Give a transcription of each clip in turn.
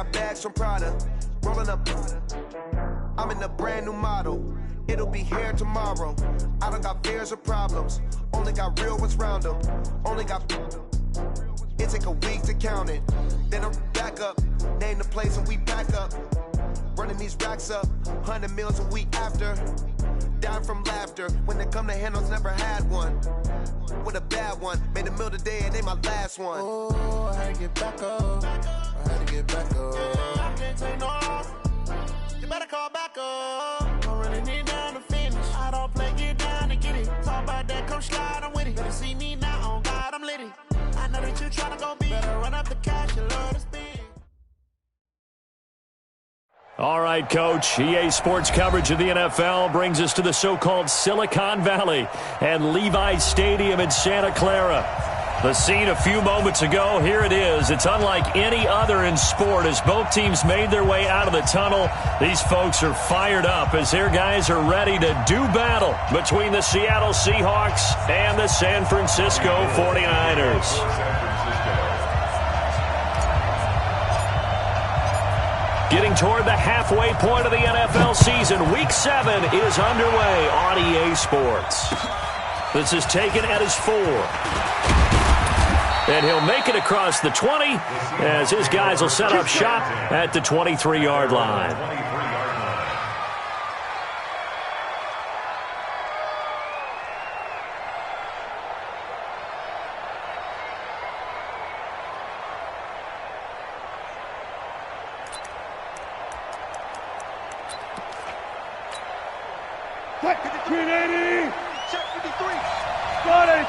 got bags from Prada, rolling up. I'm in a brand new model. It'll be here tomorrow. I don't got fears or problems. Only got real ones round them. Only got. It take a week to count it. Then I'm back up. Name the place and we pack up. Running these racks up. 100 meals a week after. Down from laughter. When they come to handles, never had one. With a bad one. Made a meal today and they my last one. Oh, I had to get back up. I had to get back up. I can't take no off. You better call back up. Don't really need down to finish. I don't play, get down to get it. Talk about that, come slide, I'm with it. Better see me now, on God, I'm litty. I know that you tryna go be. Better run up the cash, you love to spend. All right, Coach. EA Sports coverage of the NFL brings us to the so-called Silicon Valley and Levi's Stadium in Santa Clara. The scene a few moments ago, here it is. It's unlike any other in sport as both teams made their way out of the tunnel. These folks are fired up as their guys are ready to do battle between the Seattle Seahawks and the San Francisco 49ers. Getting toward the halfway point of the NFL season, Week 7 is underway on EA Sports. This is taken at his 4. And he'll make it across the 20 as his guys will set up shop at the 23-yard line. Check 380. Check 53. 40.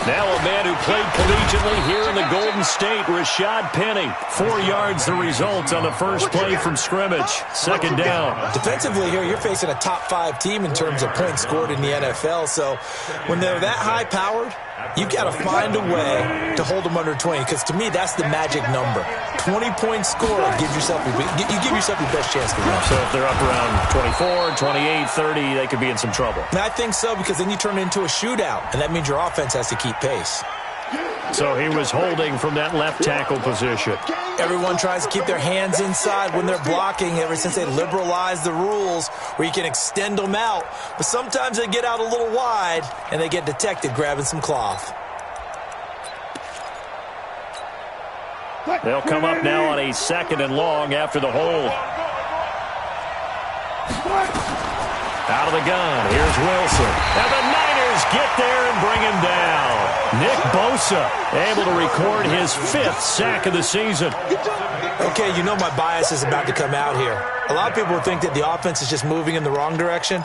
Now a man who played collegiately here in the Golden State, Rashad Penny. 4 yards the result on the first play from scrimmage. Second down. Defensively here, you're facing a top 5 team in terms of points scored in the NFL. So when they're that high-powered, you got to find a way to hold them under 20, because to me, that's the magic number. 20-point score, you give yourself your best chance to win. So if they're up around 24, 28, 30, they could be in some trouble. And I think so, because then you turn it into a shootout, and that means your offense has to keep pace. So he was holding from that left tackle position. Everyone tries to keep their hands inside when they're blocking ever since they liberalized the rules where you can extend them out. But sometimes they get out a little wide, and they get detected grabbing some cloth. They'll come up now on a 2nd and long after the hold. Out of the gun, here's Wilson. And the Niners get there and bring him down. Nick Bosa able to record his 5th sack of the season. Okay, you know my bias is about to come out here. A lot of people think that the offense is just moving in the wrong direction.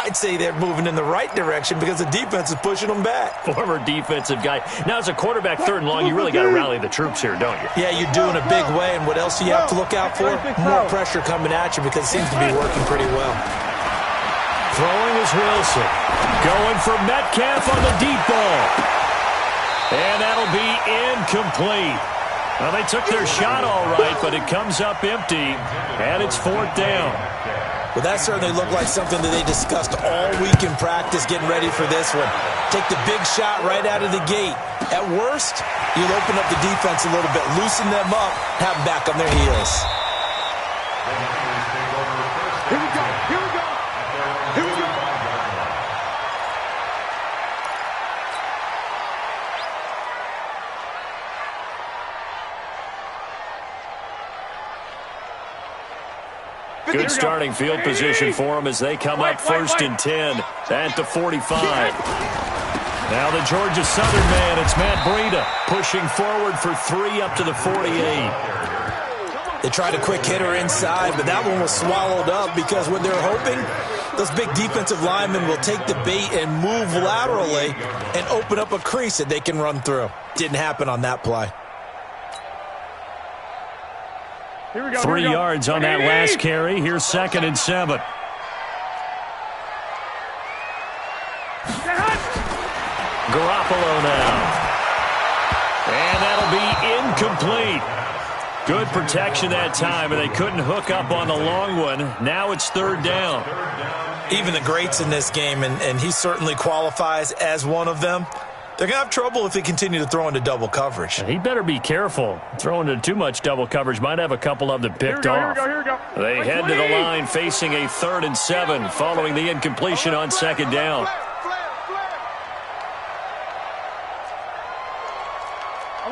I'd say they're moving in the right direction because the defense is pushing them back. Former defensive guy. Now, as a quarterback 3rd and long, you really got to rally the troops here, don't you? Yeah, you do in a big way. And what else do you have to look out for? More pressure coming at you because it seems to be working pretty well. Throwing is Wilson. Going for Metcalf on the deep ball. And that'll be incomplete. Well, they took their shot all right, but it comes up empty, and it's 4th down. Well, that certainly looked like something that they discussed all week in practice, getting ready for this one. Take the big shot right out of the gate. At worst, you'll open up the defense a little bit, loosen them up, have them back on their heels. Here we go. Here we go. Here we go. Good starting field position for them as they come up 1st and 10 at the 45. Now the Georgia Southern man, it's Matt Breida pushing forward for 3 up to the 48. They tried a quick hitter inside, but that one was swallowed up because what they're hoping, those big defensive linemen will take the bait and move laterally and open up a crease that they can run through. Didn't happen on that play. 3 yards on that last carry. Here's 2nd and 7. Garoppolo now. And that'll be incomplete. Good protection that time, and they couldn't hook up on the long one. Now it's 3rd down. Even the greats in this game, and he certainly qualifies as one of them, They're going to have trouble if they continue to throw into double coverage. He better be careful. Throwing into too much double coverage might have a couple of them picked off. Here we go. They head to the line facing a 3rd and 7 following the incompletion on 2nd down.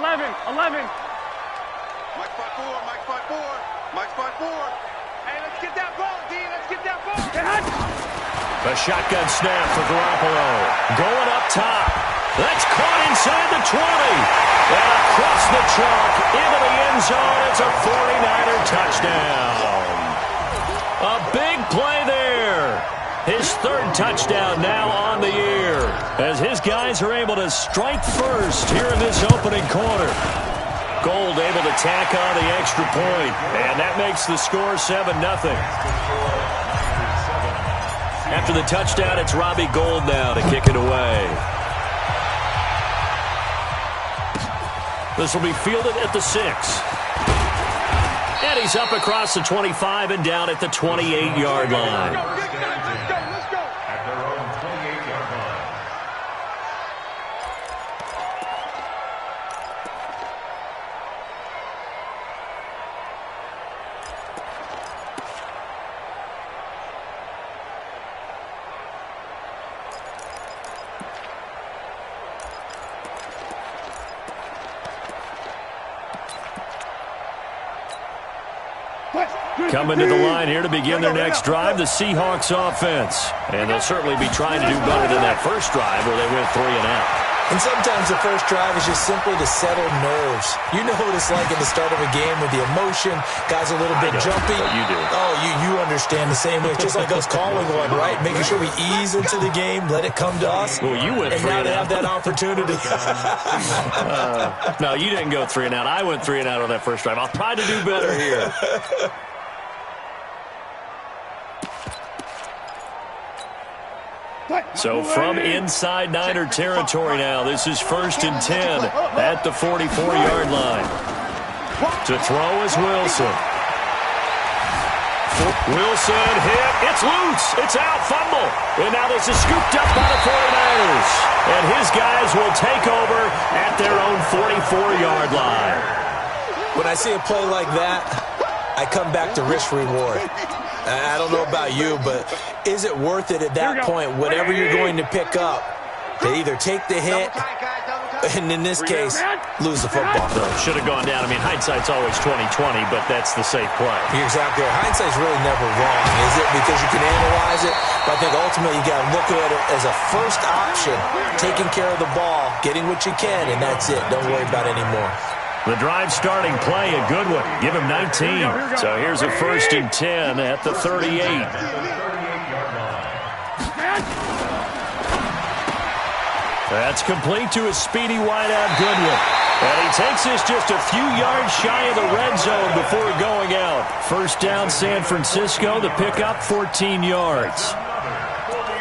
11. Mike 5-4. Hey, let's get that ball, D. Let's get that ball. A shotgun snap for Garoppolo. Going up top. That's caught inside the 20. And across the chalk into the end zone. It's a 49er touchdown. A big play there. His 3rd touchdown now on the year, as his guys are able to strike first here in this opening quarter. Gold able to tack on the extra point, and that makes the score 7-0. After the touchdown, it's Robbie Gould now to kick it away. This will be fielded at the 6. And he's up across the 25 and down at the 28-yard line. Let's go. At their own 28-yard line. Coming to the line here to begin their next drive, the Seahawks offense. And they'll certainly be trying to do better than that first drive where they went 3 and out. And sometimes the first drive is just simply to settle nerves. You know what it's like at the start of a game with the emotion. Guys a little bit jumpy. You do. Oh, you understand the same way. It's just like us calling one, right? Making sure we ease into the game, let it come to us. Well, you went 3 and now and they out. have that opportunity. No, you didn't go 3 and out. I went 3 and out on that first drive. I'll try to do better here. So from inside Niner territory now, this is 1st and 10 at the 44-yard line. To throw is Wilson. Wilson hit. It's loose. It's out. Fumble. And now this is scooped up by the 49ers. And his guys will take over at their own 44-yard line. When I see a play like that, I come back to risk-reward. I don't know about you, but is it worth it at that point, whatever you're going to pick up, to either take the hit, and in this case, lose the football? Should have gone down. I mean, hindsight's always 20/20, but that's the safe play. You're exactly right. Hindsight's really never wrong, is it? Because you can analyze it, but I think ultimately you got to look at it as a first option, taking care of the ball, getting what you can, and that's it. Don't worry about it anymore. The drive starting play, a good one. Give him 19. So here's a 1st and 10 at the 38. That's complete to a speedy wideout Goodwin. And he takes this just a few yards shy of the red zone before going out. 1st down San Francisco, the pickup 14 yards.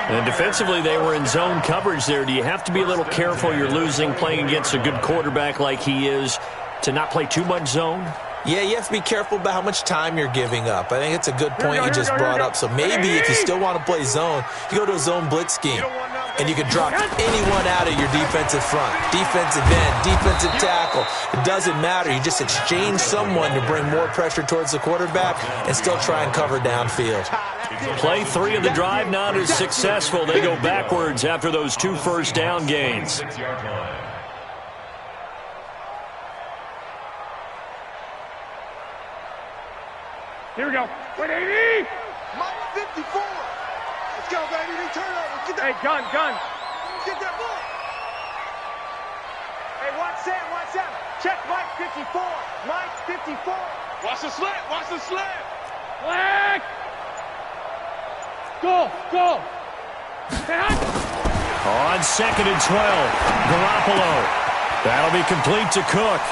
And defensively, they were in zone coverage there. Do you have to be a little careful? You're losing, playing against a good quarterback like he is, to not play too much zone? Yeah, you have to be careful about how much time you're giving up. I think it's a good point you just brought up. So maybe if you still want to play zone, you go to a zone blitz scheme. And you can drop anyone out of your defensive front. Defensive end, defensive tackle. It doesn't matter. You just exchange someone to bring more pressure towards the quarterback and still try and cover downfield. Play 3 of the drive not as successful. They go backwards after those 2 first down gains. Here we go. Wait, 80! Mike 54. Let's go, baby. Return over. Get that. Hey, gun. Get that ball. Hey, watch Sam. Check Mike 54. Mike 54. Watch the slant. Flag! Go! On 2nd and 12, Garoppolo. That'll be complete to Cook.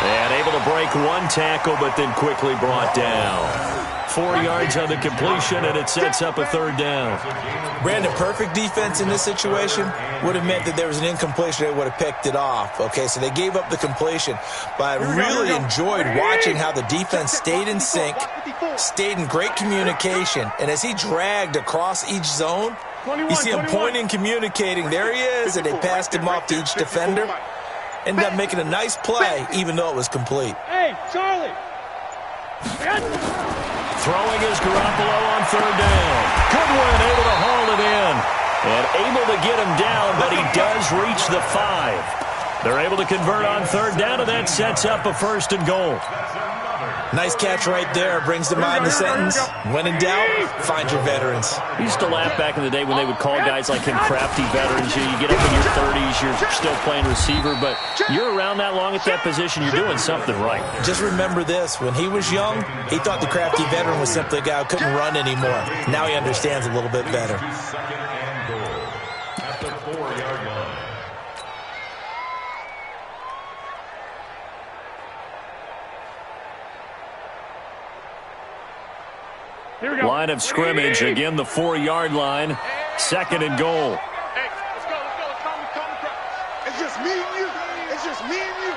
And able to break 1 tackle, but then quickly brought down. 4 yards on the completion, and it sets up a 3rd down. Brandon, perfect defense in this situation would have meant that there was an incompletion. They would have picked it off. Okay, so they gave up the completion. But I really enjoyed watching how the defense stayed in sync, stayed in great communication, and as he dragged across each zone, You see him pointing, communicating. There he is, and they passed him off to each defender. Ended up making a nice play, even though it was complete. Hey, Charlie. Throwing is Garoppolo on third down. Goodwin able to haul it in. And able to get him down, but he does reach the 5. They're able to convert on third down, and that sets up a 1st and goal. Nice catch right there. Brings to mind the sentence, when in doubt, find your veterans. We used to laugh back in the day when they would call guys like him crafty veterans. You get up in your 30s, you're still playing receiver, but you're around that long at that position, you're doing something right. Just remember this. When he was young, he thought the crafty veteran was simply a guy who couldn't run anymore. Now he understands a little bit better. Line of scrimmage, again the 4-yard line, 2nd and goal. Hey, let's go. It's just me and you. It's just me and you.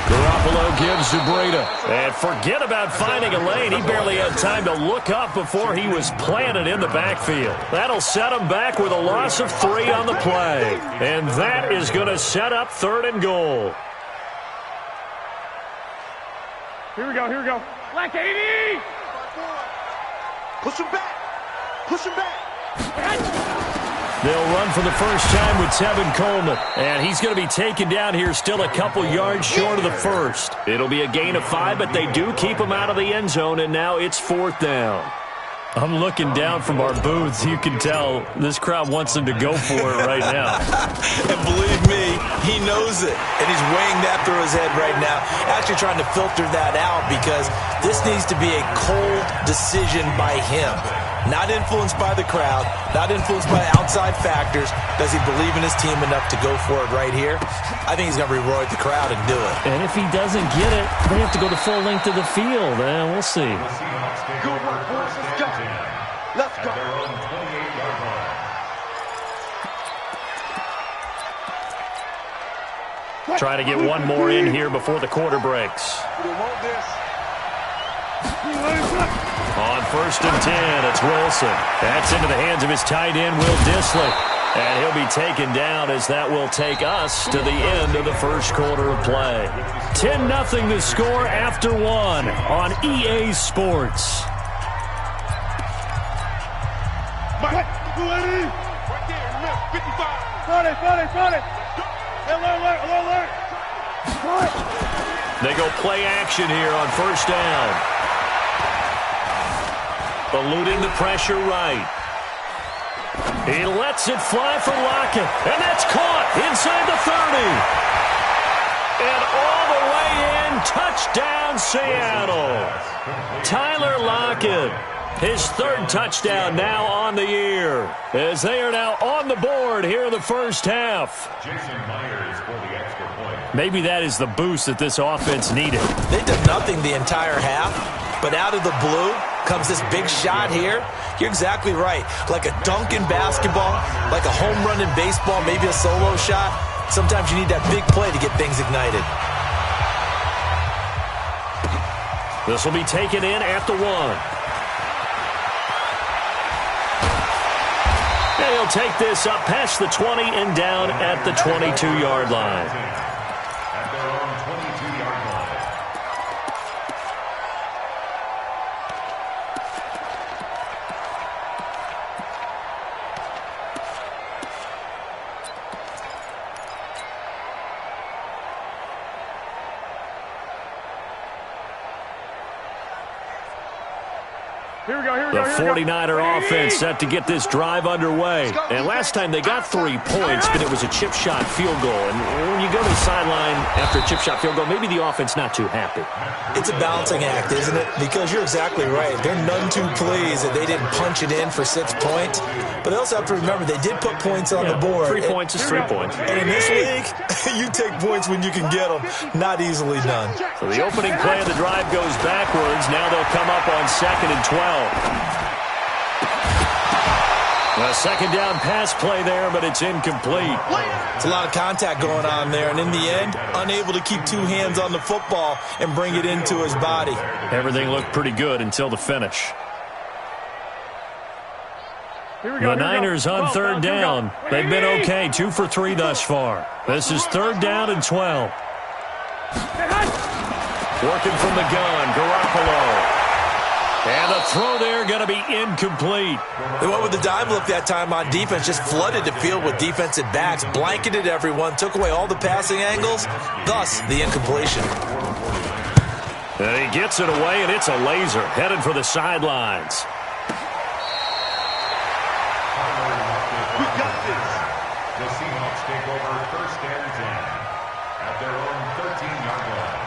Garoppolo gives to Breda. And forget about finding a lane. He barely had time to look up before he was planted in the backfield. That'll set him back with a loss of 3 on the play. And that is going to set up 3rd and goal. Here we go. Black 80! Push him back. They'll run for the first time with Tevin Coleman. And he's going to be taken down here still a couple yards short of the 1st. It'll be a gain of 5, but they do keep him out of the end zone, and now it's 4th down. I'm looking down from our booths. You can tell this crowd wants him to go for it right now. And believe me, he knows it. And he's weighing that through his head right now. Actually trying to filter that out because this needs to be a cold decision by him. Not influenced by the crowd. Not influenced by outside factors. Does he believe in his team enough to go for it right here? I think he's going to reward the crowd and do it. And if he doesn't get it, they have to go the full length of the field. We'll see. Good work, boys. Let's go. Try to get one more in here before the quarter breaks. On 1st and 10, it's Wilson. That's into the hands of his tight end, Will Dissly. And he'll be taken down as that will take us to the end of the 1st quarter of play. 10-0 the score after 1 on EA Sports. Right there, 55. Got it. Alert. They go play action here on 1st down. Eluding the pressure right. He lets it fly for Lockett. And that's caught inside the 30. And all the way in, touchdown Seattle. Tyler Lockett. His 3rd touchdown now on the year as they are now on the board here in the 1st half. Maybe that is the boost that this offense needed. They did nothing the entire half, but out of the blue comes this big shot here. You're exactly right. Like a dunk in basketball, like a home run in baseball, maybe a solo shot. Sometimes you need that big play to get things ignited. This will be taken in at the 1. And he'll take this up past the 20 and down at the 22-yard line. At their own 22-yard line. Here we go. The 49er offense set to get this drive underway. And last time they got 3 points, but it was a chip shot field goal. And when you go to the sideline after a chip shot field goal, maybe the offense not too happy. It's a balancing act, isn't it? Because you're exactly right. They're none too pleased that they didn't punch it in for 6 points. But they also have to remember they did put points on the board. 3 points is 3 points. And in this league, you take points when you can get them. Not easily done. So the opening play of the drive goes backwards. Now they'll come up on 2nd and 12. A 2nd down pass play there, but it's incomplete. It's a lot of contact going on there, and in the end, unable to keep 2 hands on the football and bring it into his body. Everything looked pretty good until the finish. The Niners on third down. They've been okay, 2 for 3 thus far. This is 3rd down and 12. Working from the gun, Garoppolo. And the throw there going to be incomplete. They went with the dime look that time on defense, just flooded the field with defensive backs, blanketed everyone, took away all the passing angles, thus the incompletion. And he gets it away, and it's a laser, headed for the sidelines. We got this. The Seahawks take over 1st and 10 at their own 13-yard line.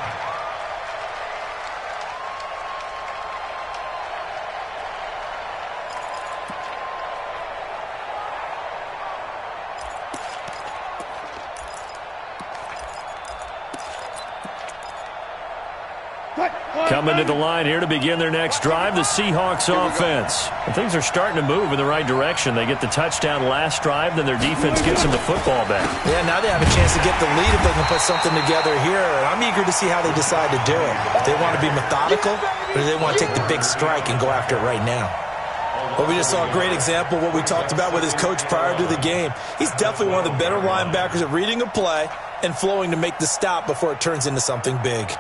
Coming to the line here to begin their next drive, the Seahawks offense. And things are starting to move in the right direction. They get the touchdown last drive, then their defense gets them the football back. Yeah, now they have a chance to get the lead if they can put something together here. I'm eager to see how they decide to do it. If they want to be methodical, or do they want to take the big strike and go after it right now? Well, we just saw a great example of what we talked about with his coach prior to the game. He's definitely one of the better linebackers at reading a play and flowing to make the stop before it turns into something big.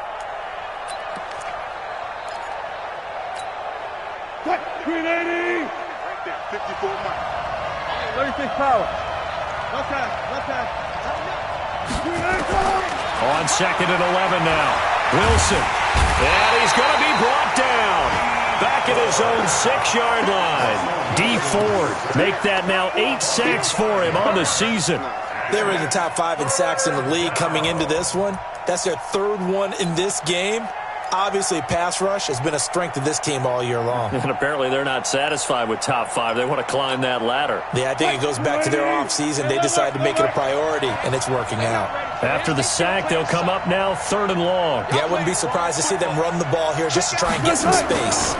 380. Right there, 54 miles. 36 power. Left hand. On 2nd and 11 now. Wilson. And he's going to be brought down. Back at his own 6-yard line. D. Ford make that now 8 sacks for him on the season. They were in the top 5 in sacks in the league coming into this one. That's their 3rd one in this game. Obviously, pass rush has been a strength of this team all year long. And apparently they're not satisfied with top 5. They want to climb that ladder. Yeah, I think it goes back to their offseason. They decided to make it a priority, and it's working out. After the sack, they'll come up now 3rd and long. Yeah, I wouldn't be surprised to see them run the ball here just to try and get some space.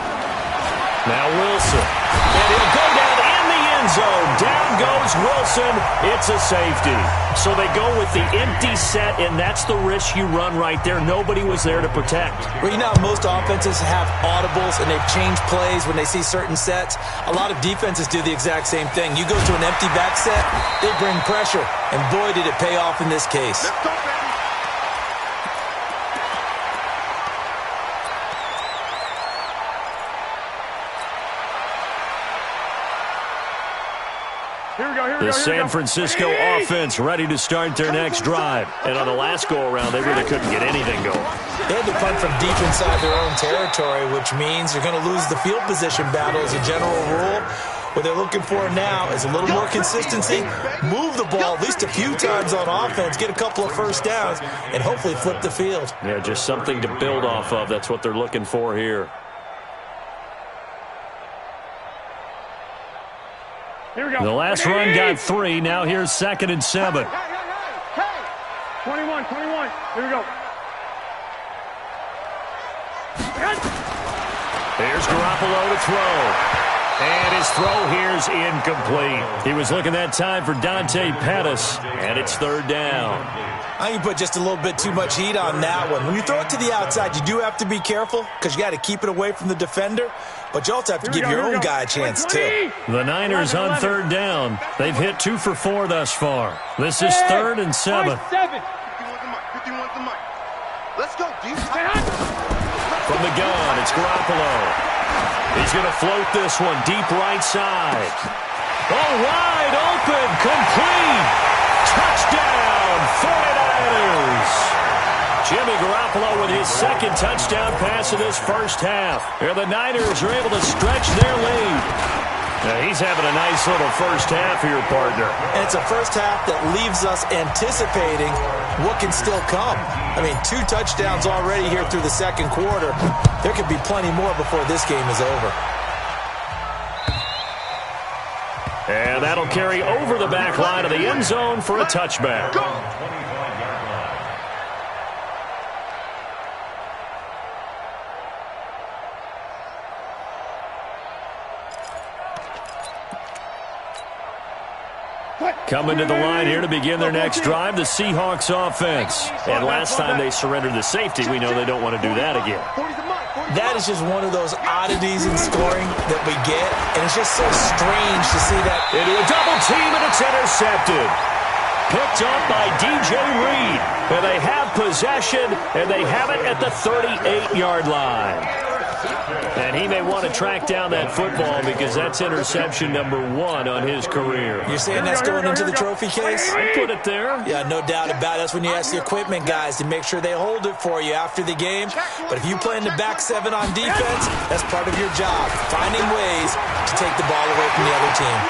Now Wilson. And he'll go down in the end zone. Down goes Wilson. It's a safety. So they go with the empty set, and that's the risk you run right there. Nobody was there to protect. Well, you know how most offenses have audibles, and they've changed plays when they see certain sets. A lot of defenses do the exact same thing. You go to an empty back set, they bring pressure, and boy, did it pay off in this case. Let's go, baby. The San Francisco offense ready to start their next drive. And on the last go-around, they really couldn't get anything going. They had to punt from deep inside their own territory, which means you're going to lose the field position battle as a general rule. What they're looking for now is a little more consistency, move the ball at least a few times on offense, get a couple of first downs, and hopefully flip the field. Yeah, just something to build off of. That's what they're looking for here. The last run got 3. Now here's 2nd and 7. Hey. 21. Here we go. Here's Garoppolo to throw. And his throw here's incomplete. He was looking that time for Dante Pettis, and it's 3rd down. I think you put just a little bit too much heat on that one. When you throw it to the outside, you do have to be careful because you got to keep it away from the defender, but you also have to give your own guy a chance too. The Niners on 3rd down. They've hit 2 for 4 thus far. This is 3rd and 7. 51 to Mike. Let's go, D. From the gun, it's Garoppolo. He's going to float this one deep right side. Oh, wide open, complete. Touchdown, 49ers. Jimmy Garoppolo with his 2nd touchdown pass of this first half. Here the Niners are able to stretch their lead. Now he's having a nice little first half here, partner. And it's a first half that leaves us anticipating what can still come. I mean, 2 touchdowns already here through the 2nd quarter. There could be plenty more before this game is over. And that'll carry over the back line of the end zone for a touchback. Coming to the line here to begin their next drive, the Seahawks offense. And last time they surrendered the safety, we know they don't want to do that again. 40 to Mike. That is just one of those oddities in scoring that we get, and it's just so strange to see that. Into a double team, and it's intercepted. Picked up by DJ Reed. And they have possession, and they have it at the 38-yard line. And he may want to track down that football because that's interception number 1 on his career. You're saying that's going into the trophy case? I put it there. Yeah, no doubt about it. That's when you ask the equipment guys to make sure they hold it for you after the game. But if you play in the back 7 on defense, that's part of your job, finding ways to take the ball away from the other team.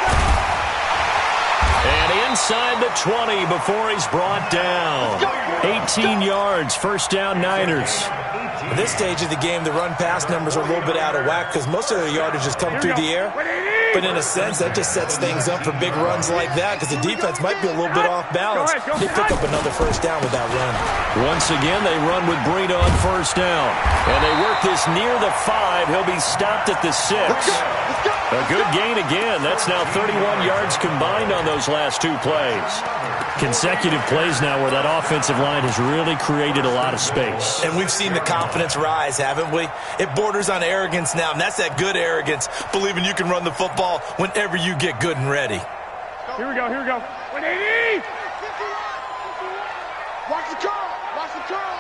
And inside the 20 before he's brought down. 18 yards, first down Niners. At this stage of the game, the run-pass numbers are a little bit out of whack because most of their yardage has come through the air. But in a sense, that just sets things up for big runs like that because the defense might be a little bit off balance. They pick up another first down with that run. Once again, they run with Breida on first down. And they work this near the 5. He'll be stopped at the 6. A good gain again. That's now 31 yards combined on those last 2 plays. Consecutive plays now where that offensive line has really created a lot of space. And we've seen the confidence rise, haven't we? It borders on arrogance now, and that's that good arrogance, believing you can run the football whenever you get good and ready. Here we go, here we go. 180! Watch the curl, watch the curl.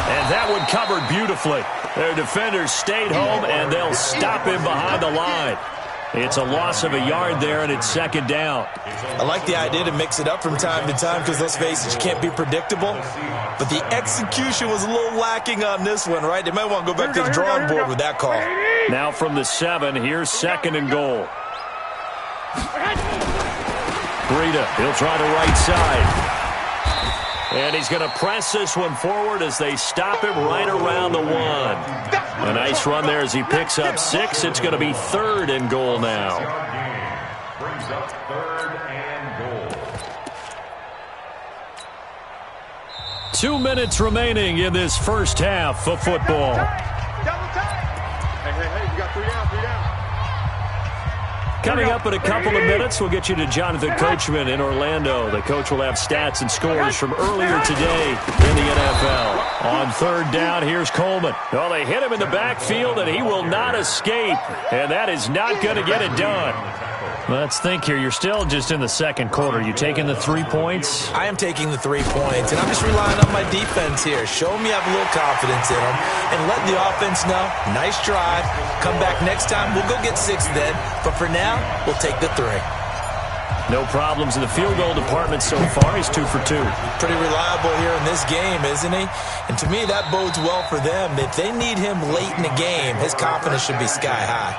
And that one covered beautifully. Their defenders stayed home, and they'll stop him behind the line. It's a loss of a yard there, and it's second down. I like the idea to mix it up from time to time because, let's face it, you can't be predictable. But the execution was a little lacking on this one, right? They might want to go back to the drawing board with that call. Now from the 7, here's second and goal. Breida, he'll try the right side. And he's going to press this one forward as they stop him right around the 1. A nice run there as he picks up 6. It's going to be third and goal now. Brings up third and goal. 2 minutes remaining in this first half of football. Hey, you got 3 down, 3 down. Coming up in a couple of minutes, we'll get you to Jonathan Coachman in Orlando. The coach will have stats and scores from earlier today in the NFL. On third down, here's Coleman. Well, they hit him in the backfield, and he will not escape. And that is not going to get it done. Let's think here. You're still just in the second quarter. You taking the 3 points? I am taking the 3 points, and I'm just relying on my defense here. Show them you have a little confidence in them, and let the offense know, nice drive. Come back next time. We'll go get 6 then. But for now, we'll take the 3. No problems in the field goal department so far. He's 2 for 2. Pretty reliable here in this game, isn't he? And to me, that bodes well for them. If they need him late in the game, his confidence should be sky high.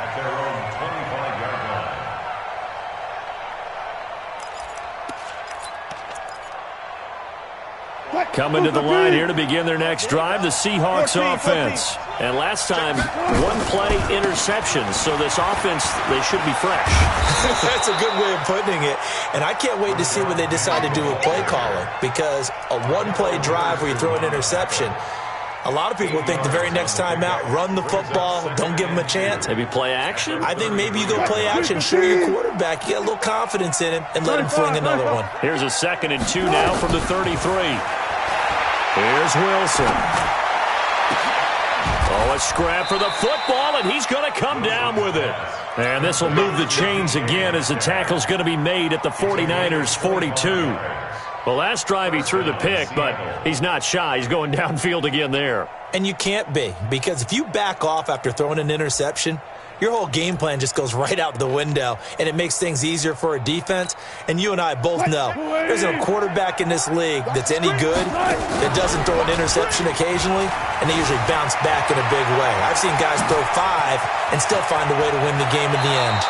At their own 25-yard line. Coming to the line here to begin their next drive, the Seahawks offense. And last time, 1-play interceptions, so this offense, they should be fresh. That's a good way of putting it. And I can't wait to see what they decide to do with play calling, because a 1-play drive where you throw an interception, a lot of people think the very next time out, run the football, don't give them a chance. Maybe play action? I think maybe you go play action, show your quarterback, you get a little confidence in him, and let him fling another one. Here's a 2nd and 2 now from the 33. Here's Wilson. Oh, a scrap for the football, and he's going to come down with it. And this will move the chains again as the tackle's going to be made at the 49ers' 42. Well, last drive he threw the pick, but he's not shy. He's going downfield again there. And you can't be, because if you back off after throwing an interception, your whole game plan just goes right out the window, and it makes things easier for a defense. And you and I both know there's a quarterback in this league that's any good that doesn't throw an interception occasionally, and they usually bounce back in a big way. I've seen guys throw 5 and still find a way to win the game in the end.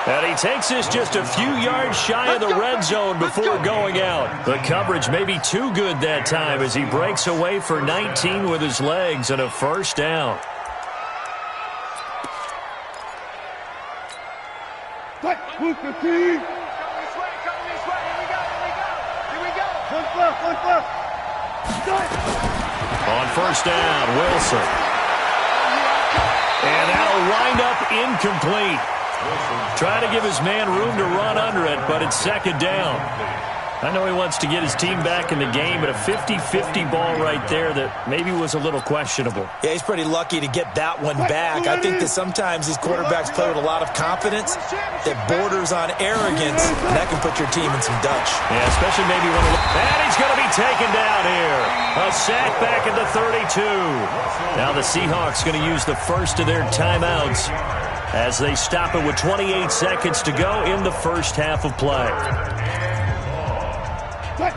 And he takes this just a few yards shy of the red zone before going out. The coverage may be too good that time as he breaks away for 19 with his legs and a first down. Who's the team? Coming this way, here we go. Look left. On first down, Wilson. And that'll wind up incomplete. Trying to give his man room to run under it, but it's second down. I know he wants to get his team back in the game, but a 50-50 ball right there that maybe was a little questionable. Yeah, he's pretty lucky to get that one back. I think that sometimes these quarterbacks play with a lot of confidence that borders on arrogance, and that can put your team in some Dutch. Yeah, especially maybe when... And he's going to be taken down here. A sack back at the 32. Now the Seahawks going to use the first of their timeouts as they stop it with 28 seconds to go in the first half of play.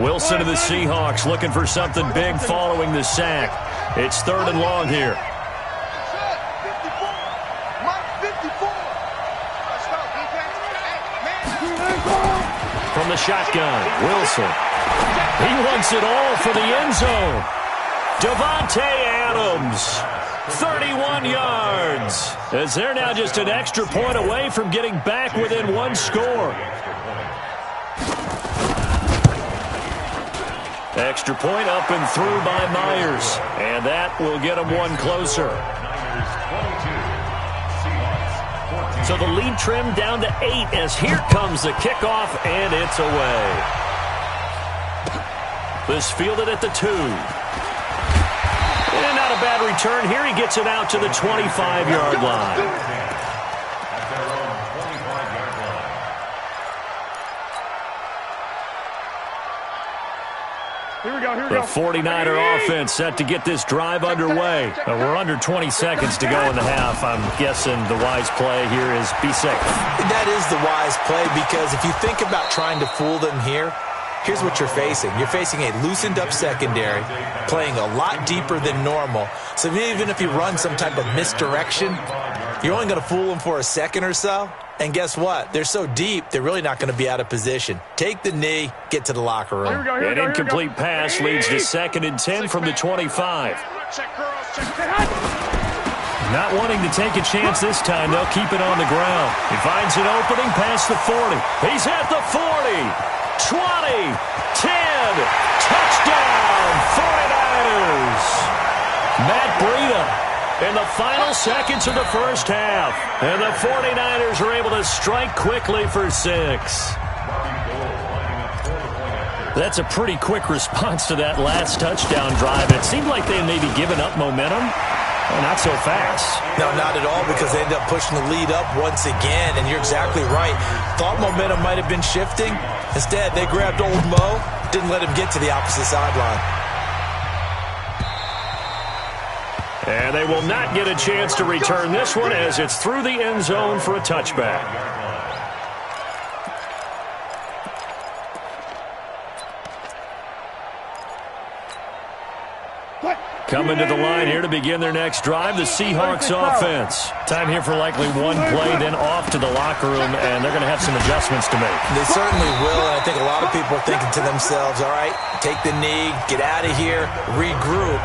Wilson of the Seahawks looking for something big following the sack. It's 3rd and long here. From the shotgun, Wilson. He wants it all for the end zone. Davante Adams, 31 yards. As they're now just an extra point away from getting back within one score. Extra point up and through by Myers. And that will get him one closer. So the lead trimmed down to 8 as here comes the kickoff, and it's away. This fielded at the 2. And not a bad return here. He gets it out to the 25-yard line. The 49er offense set to get this drive underway. We're under 20 seconds to go in the half. I'm guessing the wise play here is be safe. That is the wise play because if you think about trying to fool them here, here's what you're facing. You're facing a loosened up secondary, playing a lot deeper than normal. So even if you run some type of misdirection, you're only going to fool them for a second or so. And guess what? They're so deep, they're really not going to be out of position. Take the knee, get to the locker room. An incomplete pass leads to 2nd and 10 from the 25. Not wanting to take a chance this time, they'll keep it on the ground. He finds an opening past the 40. He's at the 40. 20, 10, touchdown, 49ers. Matt Breida in the final seconds of the first half. And the 49ers are able to strike quickly for 6. That's a pretty quick response to that last touchdown drive. And it seemed like they had maybe given up momentum. Oh, not so fast. No, not at all, because they ended up pushing the lead up once again, and you're exactly right. Thought momentum might have been shifting. Instead, they grabbed old Mo, didn't let him get to the opposite sideline. And they will not get a chance to return this one as it's through the end zone for a touchback. Coming to the line here to begin their next drive, the Seahawks offense. Time here for likely one play, then off to the locker room, and they're going to have some adjustments to make. They certainly will, and I think a lot of people are thinking to themselves, all right, take the knee, get out of here, regroup.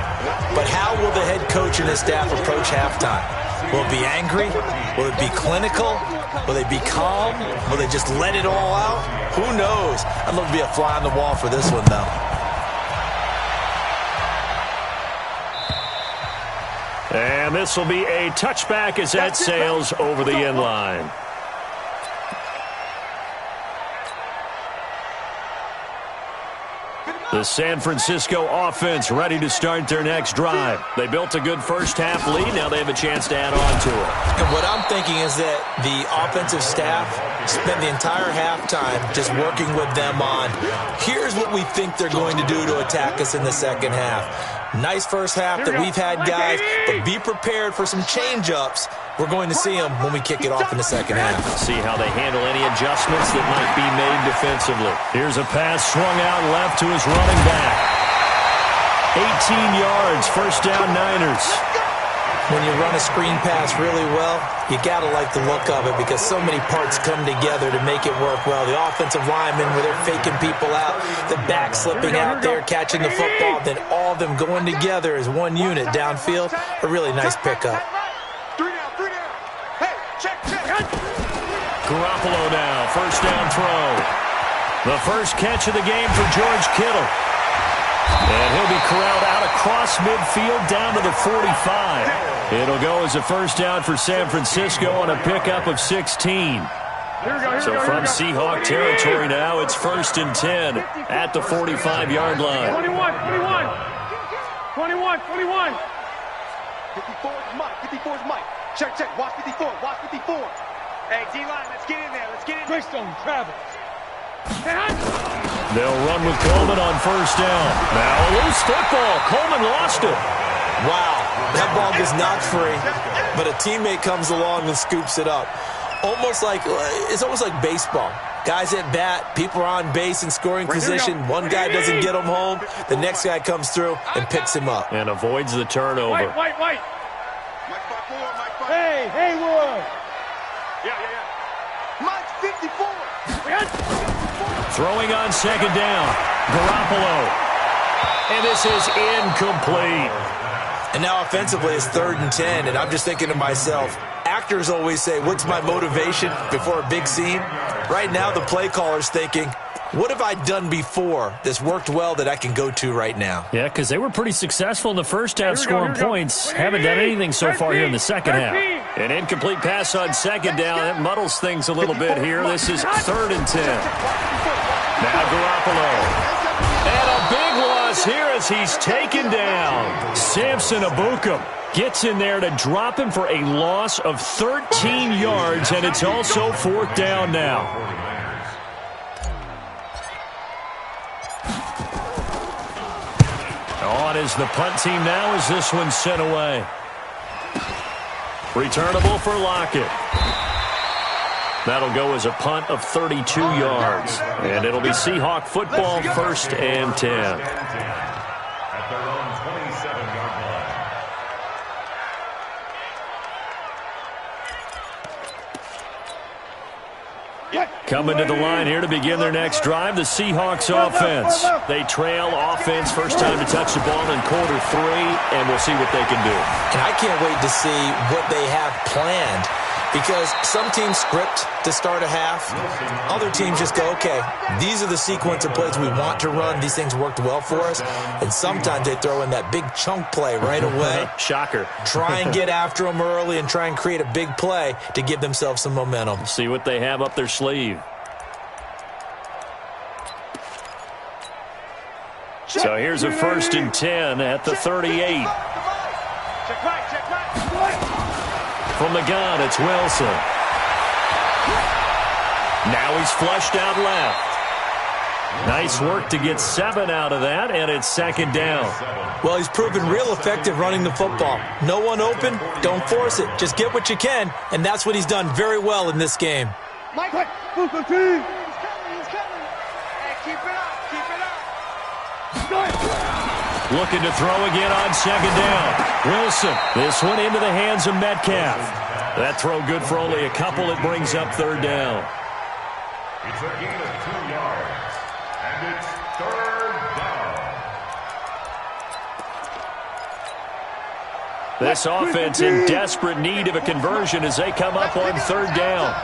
But how will the head coach and his staff approach halftime? Will it be angry? Will it be clinical? Will they be calm? Will they just let it all out? Who knows? I'd love to be a fly on the wall for this one, though. And this will be a touchback as that sails over the end line. The San Francisco offense ready to start their next drive. They built a good first half lead. Now they have a chance to add on to it. And what I'm thinking is that the offensive staff spent the entire halftime just working with them on, here's what we think they're going to do to attack us in the second half. Nice first half that we've had, guys, but be prepared for some change-ups. We're going to see them when we kick it off in the second half. See how they handle any adjustments that might be made defensively. Here's a pass swung out left to his running back. 18 yards, first down Niners. When you run a screen pass really well, you got to like the look of it because so many parts come together to make it work well. The offensive linemen, where they're faking people out, the back slipping out there, catching the football, then all of them going together as one unit downfield. A really nice pickup. Garoppolo now, first down throw. The first catch of the game for George Kittle. And he'll be corralled out across midfield down to the 45. It'll go as a first down for San Francisco on a pickup of 16. So from Seahawk territory now, it's 1st and 10 at the 45-yard line. 21. 54's Mike. 54's Mike. Check. Watch 54. Watch 54. Hey, D-line, let's get in there. Greystone travels. They'll run with Coleman on 1st down. Now a loose football. Coleman lost it. Wow, that ball gets knocked free, but a teammate comes along and scoops it up. It's almost like baseball. Guys at bat, people are on base in scoring position. One guy doesn't get him home. The next guy comes through and picks him up. And avoids the turnover. White. Mike 5-4. Hey, Haywood. Yeah. Mike 54. Throwing on 2nd down. Garoppolo. And this is incomplete. And now offensively it's 3rd and 10, and I'm just thinking to myself, actors always say, what's my motivation before a big scene? Right now the play caller's thinking, what have I done before that's worked well that I can go to right now? Yeah, because they were pretty successful in the first half scoring points. Haven't done anything so far here in the second half. An incomplete pass on 2nd down. That muddles things a little bit here. This is 3rd and 10. Now Garoppolo. And a big loss here as he's taken down. Samson Ebukam gets in there to drop him for a loss of 13 yards, and it's also 4th down now. On is the punt team now as this one's sent away. Returnable for Lockett. That'll go as a punt of 32 yards. And it'll be Seahawk football, 1st and 10. At their own 27-yard line. Coming to the line here to begin their next drive, the Seahawks offense. They trail offense, first time to touch the ball in quarter 3, and we'll see what they can do. And I can't wait to see what they have planned, because some teams script to start a half. Other teams just go, okay, these are the sequence of plays we want to run. These things worked well for us. And sometimes they throw in that big chunk play right away. Shocker. Try and get after them early and try and create a big play to give themselves some momentum. See what they have up their sleeve. So here's a 1st and 10 at the 38. From the gun, it's Wilson. Now he's flushed out left. Nice work to get 7 out of that, and it's 2nd down. Well, he's proven real effective running the football. No one open, don't force it. Just get what you can, and that's what he's done very well in this game. Mike, Booker team. He's coming. Hey, keep it up. Looking to throw again on 2nd down. Wilson, this one into the hands of Metcalf. That throw good for only a couple. It brings up 3rd down. It's a gain of 2 yards, and it's 3rd down. This offense in desperate need of a conversion as they come up on 3rd down.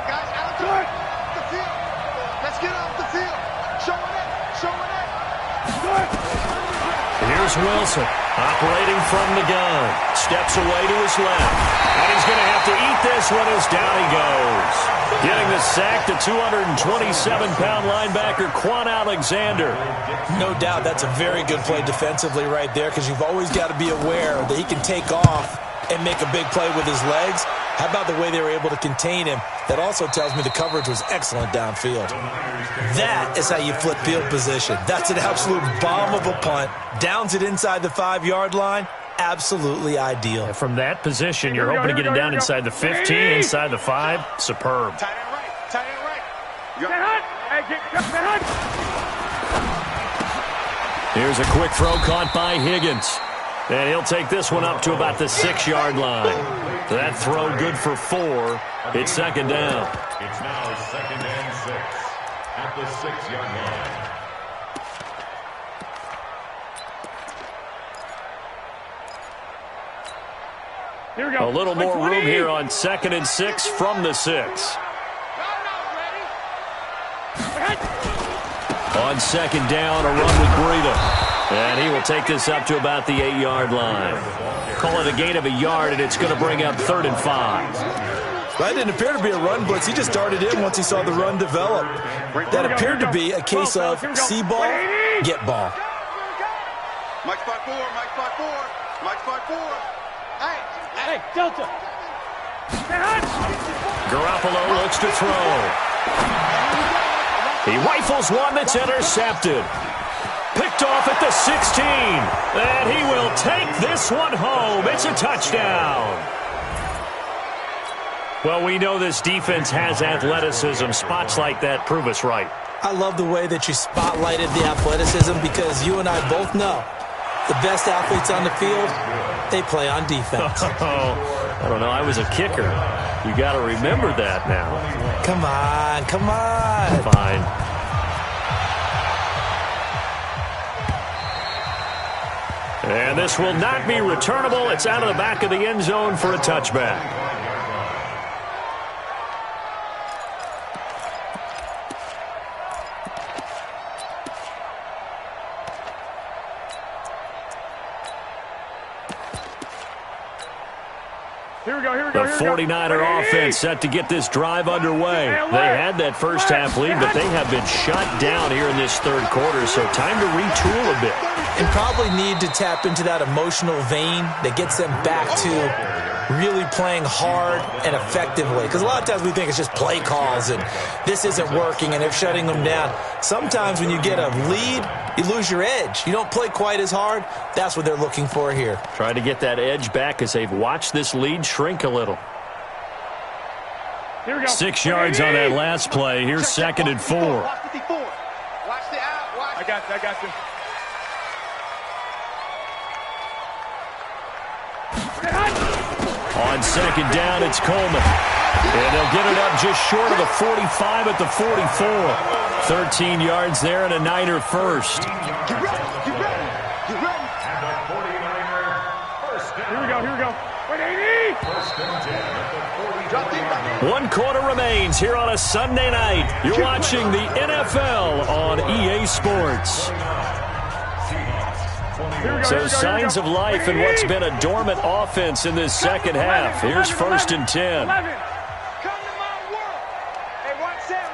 Let's get off the field. Show it. Here's Wilson, operating from the gun. Steps away to his left. And he's going to have to eat this one as down he goes. Getting the sack, the 227-pound linebacker, Quan Alexander. No doubt that's a very good play defensively right there, because you've always got to be aware that he can take off and make a big play with his legs. How about the way they were able to contain him? That also tells me the coverage was excellent downfield. That is how you flip field position. That's an absolute bomb of a punt. Downs it inside the 5-yard line. Absolutely ideal. And from that position, you're hoping to get him down inside the 15, inside the 5. Superb. Tight end right. Here's a quick throw caught by Higgins. And he'll take this one up to about the 6-yard line. That throw good for 4. It's 2nd down. It's now 2nd and 6 at the 6-yard line. Here we go. A little more room here on 2nd and 6 from the 6. On 2nd down, a run with Breida. And he will take this up to about the 8-yard line. Call it a gain of a yard, and it's going to bring up 3rd and 5. That didn't appear to be a run blitz. He just darted in once he saw the run develop. That appeared to be a case of see ball, get ball. Mike 5-4, Mike 5-4, Mike 5-4. Hey, Delta. Garoppolo looks to throw. He rifles one that's intercepted. Picked off at the 16. And he will take this one home. It's a touchdown. Well, we know this defense has athleticism. Spots like that prove us right. I love the way that you spotlighted the athleticism because you and I both know the best athletes on the field, they play on defense. I don't know. I was a kicker. You got to remember that now. Come on, come on. Fine. And this will not be returnable. It's out of the back of the end zone for a touchback. The 49er offense set to get this drive underway. They had that first half lead, but they have been shut down here in this third quarter, so time to retool a bit. And probably need to tap into that emotional vein that gets them back to really playing hard and effectively. Because a lot of times we think it's just play calls and this isn't working and they're shutting them down. Sometimes when you get a lead, you lose your edge. You don't play quite as hard. That's what they're looking for here. Trying to get that edge back as they've watched this lead shrink a little. Here we go. 6 yards on that last play. Here's second and 4. Watch 54. Watch the out. Watch. I got you. On second down, it's Coleman. And they'll get it up just short of the 45 at the 44. 13 yards there and a Niner first. Get ready. And the 49er first down. Here we go. Wait, 80. First and 10 at the 49. 1 quarter remains here on a Sunday night. You're watching the NFL on EA Sports. So signs of life in what's been a dormant offense in this second half. Here's first and 10. Come to my world. Hey, watch that.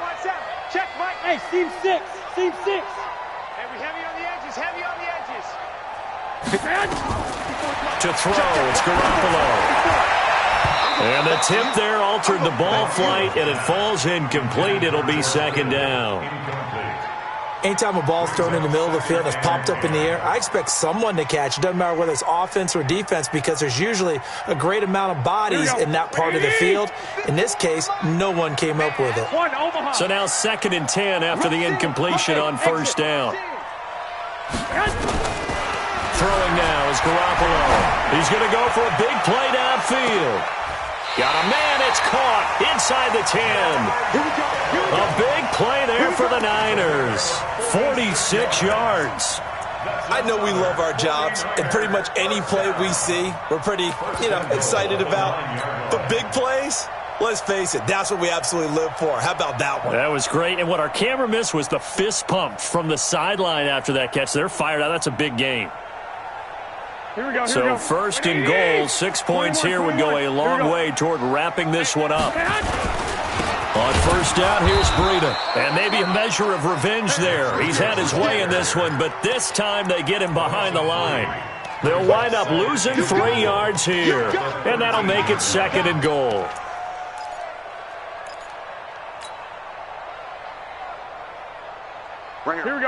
Check, Mike. Hey, seam 6. Hey, we heavy on the edges. To throw, it's Garoppolo. And the tip there altered the ball flight, and it falls incomplete. It'll be second down. Anytime a ball's thrown in the middle of the field that's popped up in the air, I expect someone to catch. It doesn't matter whether it's offense or defense because there's usually a great amount of bodies in that part of the field. In this case, no one came up with it. So now second and 10 after the incompletion on first down. Throwing now is Garoppolo. He's going to go for a big play downfield. Got a man, it's caught inside the 10. A big play there for the Niners. 46 yards. I know we love our jobs, and pretty much any play we see, we're pretty, excited about. But big plays, let's face it, that's what we absolutely live for. How about that one? That was great, and what our camera missed was the fist pump from the sideline after that catch. They're fired out. That's a big game. Here we go. So first and goal, 6 points here would go a long way toward wrapping this one up. On first down, here's Breida. And maybe a measure of revenge there. He's had his way in this one, but this time they get him behind the line. They'll wind up losing 3 yards here, and that'll make it second and goal. Here we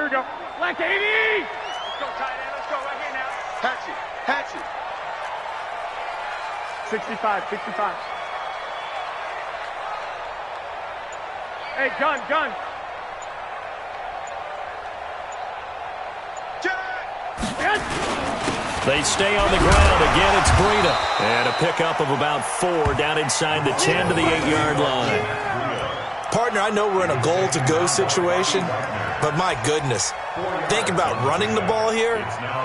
go. Like 80. Let's go, tight end. Let's go right here now. Hatch it. 65. Hey, gun. They stay on the ground. Again, it's Breida. And a pickup of about 4 down inside the 10 to the 8-yard line. Partner, I know we're in a goal-to-go situation, but my goodness, think about running the ball here,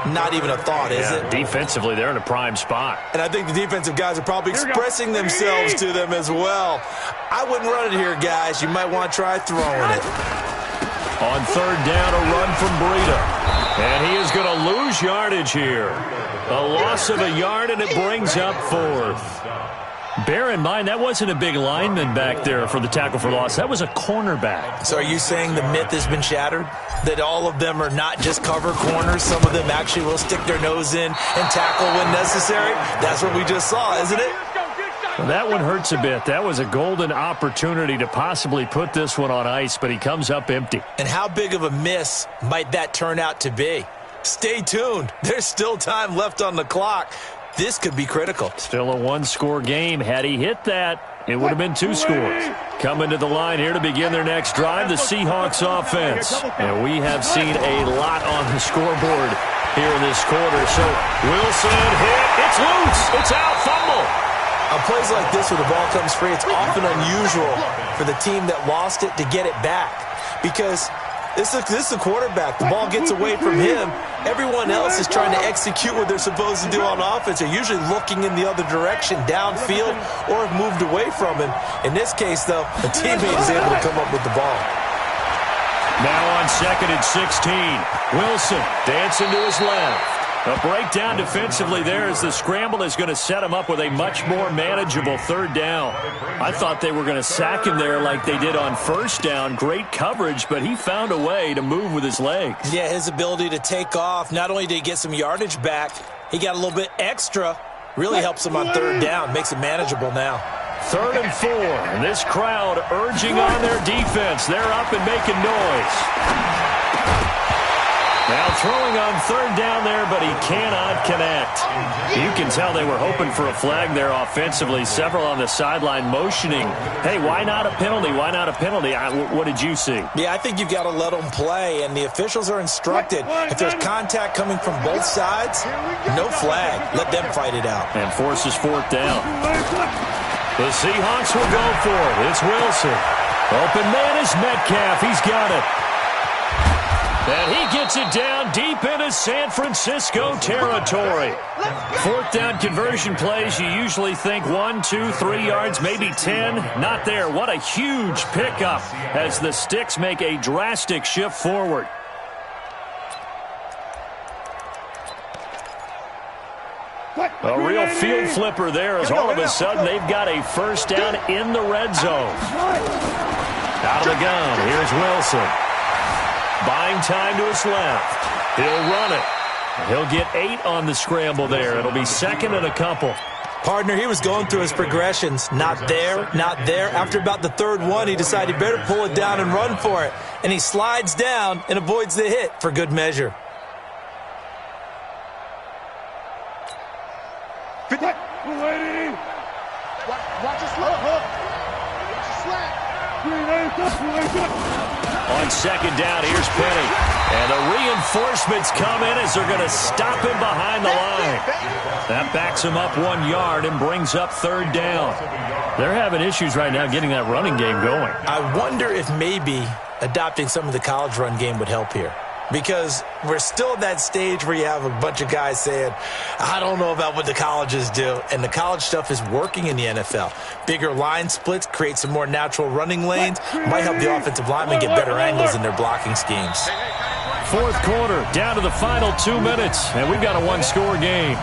not even a thought, is it? Defensively, they're in a prime spot. And I think the defensive guys are probably expressing themselves to them as well. I wouldn't run it here, guys. You might want to try throwing it. On third down, a run from Breida. And he is going to lose yardage here. A loss of a yard, and it brings up fourth. Bear in mind, that wasn't a big lineman back there for the tackle for loss. That was a cornerback. So are you saying the myth has been shattered? That all of them are not just cover corners? Some of them actually will stick their nose in and tackle when necessary? That's what we just saw, isn't it? Well, that one hurts a bit. That was a golden opportunity to possibly put this one on ice, but he comes up empty. And how big of a miss might that turn out to be? Stay tuned. There's still time left on the clock. This could be critical. Still a one-score game. Had he hit that, it would have been 2 scores. Coming to the line here to begin their next drive, the Seahawks offense. And we have seen a lot on the scoreboard here in this quarter. So Wilson hit. It's loose. It's out. Fumble. On plays like this where the ball comes free, it's often unusual for the team that lost it to get it back. Because this is the quarterback. The ball gets away from him. Everyone else is trying to execute what they're supposed to do on offense. They're usually looking in the other direction, downfield, or have moved away from him. In this case, though, a teammate is able to come up with the ball. Now on 2nd and 16. Wilson dancing to his left. A breakdown defensively there as the scramble is going to set him up with a much more manageable 3rd down. I thought they were going to sack him there like they did on 1st down. Great coverage, but he found a way to move with his legs. Yeah, his ability to take off, not only did he get some yardage back, he got a little bit extra. Really helps him on 3rd down, makes it manageable now. 3rd and 4, and this crowd urging on their defense. They're up and making noise. Now throwing on 3rd down there, but he cannot connect. You can tell they were hoping for a flag there offensively. Several on the sideline motioning, hey, why not a penalty? Why not a penalty? What did you see? Yeah, I think you've got to let them play, and the officials are instructed. If there's contact coming from both sides, no flag. Let them fight it out. And forces 4th down. The Seahawks will go for it. It's Wilson. Open man is Metcalf. He's got it. And he gets it down deep into San Francisco territory. 4th down conversion plays, you usually think 1, 2, 3 yards, maybe 10. Not there. What a huge pickup as the Sticks make a drastic shift forward. A real field flipper there as all of a sudden they've got a 1st down in the red zone. Out of the gun, here's Wilson. Buying time to his left. He'll run it. He'll get 8 on the scramble there. It'll be 2nd and a couple. Partner, he was going through his progressions. Not there, not there. After about the 3rd one, he decided he better pull it down and run for it. And he slides down and avoids the hit for good measure. Watch your slap. Watch your slap. On 2nd down, here's Penny. And the reinforcements come in as they're going to stop him behind the line. That backs him up 1 yard and brings up 3rd down. They're having issues right now getting that running game going. I wonder if maybe adopting some of the college run game would help here. Because we're still at that stage where you have a bunch of guys saying, I don't know about what the colleges do. And the college stuff is working in the NFL. Bigger line splits, create some more natural running lanes. Might help the offensive linemen get better angles in their blocking schemes. 4th quarter, down to the final 2 minutes. And we've got a 1-score game.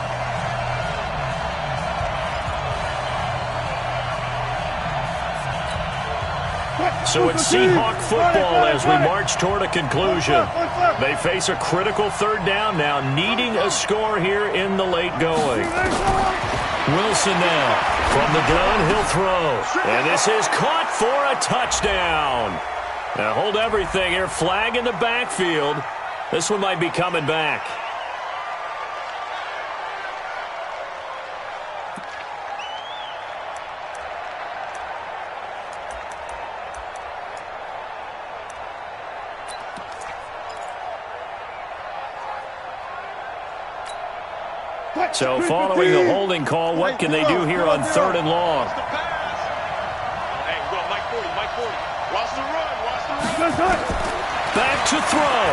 So it's Seahawk football as we march toward a conclusion. They face a critical 3rd down now, needing a score here in the late going. Wilson now from the gun, he'll throw. And this is caught for a touchdown. Now hold everything here, flag in the backfield. This one might be coming back. So following the holding call, what can they do here on 3rd and long? Hey, go Mike 40, Mike 40. Watch the run, watch the run. Back to throw.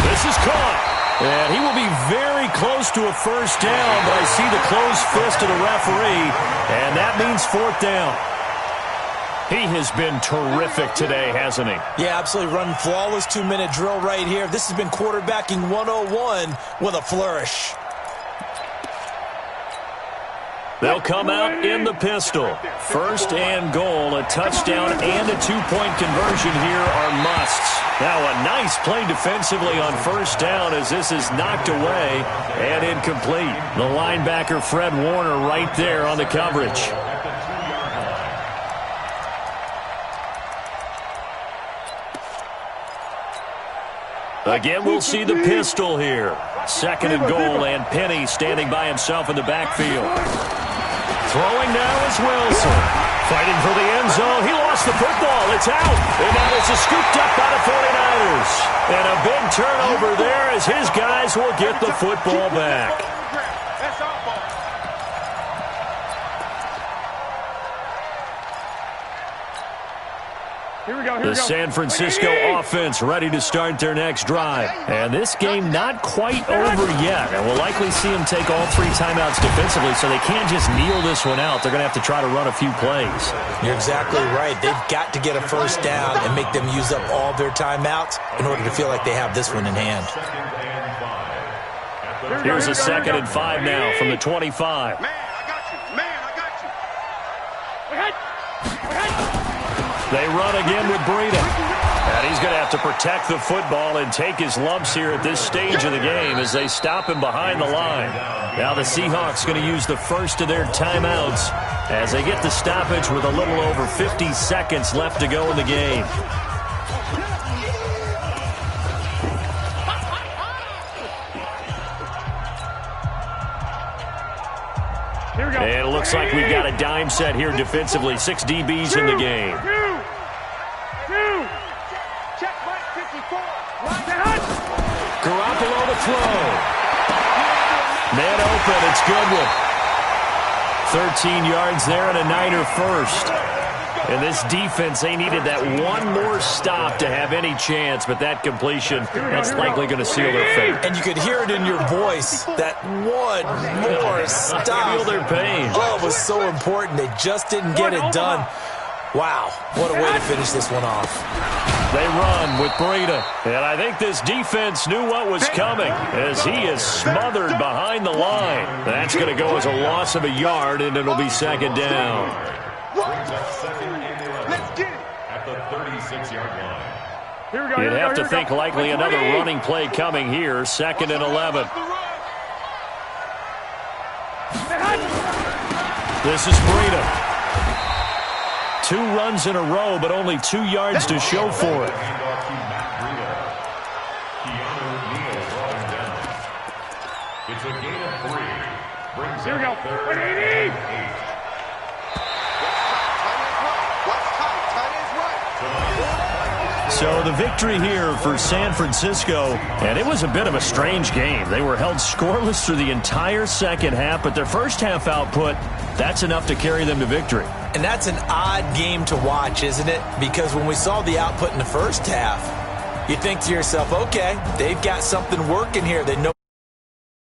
This is caught. And he will be very close to a 1st down, but I see the closed fist of the referee, and that means 4th down. He has been terrific today, hasn't he? Yeah, absolutely. Running flawless 2-minute drill right here. This has been quarterbacking 101 with a flourish. They'll come out in the pistol. First and goal, a touchdown and a two-point conversion here are musts. Now a nice play defensively on first down as this is knocked away and incomplete. The linebacker Fred Warner right there on the coverage. Again, we'll see the pistol here. Second and goal, and Penny standing by himself in the backfield. Throwing now is Wilson. Fighting for the end zone. He lost the football. It's out. And now this is scooped up by the 49ers. And a big turnover there as his guys will get the football back. The San Francisco offense ready to start their next drive. And this game not quite over yet. And we'll likely see them take all three timeouts defensively, so they can't just kneel this one out. They're going to have to try to run a few plays. You're exactly right. They've got to get a first down and make them use up all their timeouts in order to feel like they have this one in hand. Here's a 2nd and 5 now from the 25. Man, I got you. Man, I got you. They run again with Breida. And he's going to have to protect the football and take his lumps here at this stage of the game as they stop him behind the line. Now the Seahawks going to use the first of their timeouts as they get the stoppage with a little over 50 seconds left to go in the game. And it looks like we've got a dime set here defensively. 6 DBs in the game. Garoppolo to throw. Man open, it's Goodwin. 13 yards there and a Niner first. And this defense, they needed that one more stop to have any chance, but that completion, that's likely going to seal their fate. And you could hear it in your voice, that one more stop. Feel their pain. Oh, it was so important. They just didn't get it done. Wow, what a way to finish this one off. They run with Breida. And I think this defense knew what was coming as he is smothered behind the line. That's going to go as a loss of a yard, and it'll be 2nd down. Let's get it. At the 36-yard line. You'd have to think likely another running play coming here. 2nd and 11. This is Breida. 2 runs in a row, but only 2 yards to show for it. It's a gain of 3. Brings Here we go. 3rd and 8. So the victory here for San Francisco, and it was a bit of a strange game. They were held scoreless through the entire second half, but their first half output, that's enough to carry them to victory. And that's an odd game to watch, isn't it? Because when we saw the output in the first half, you think to yourself, okay, they've got something working here. They know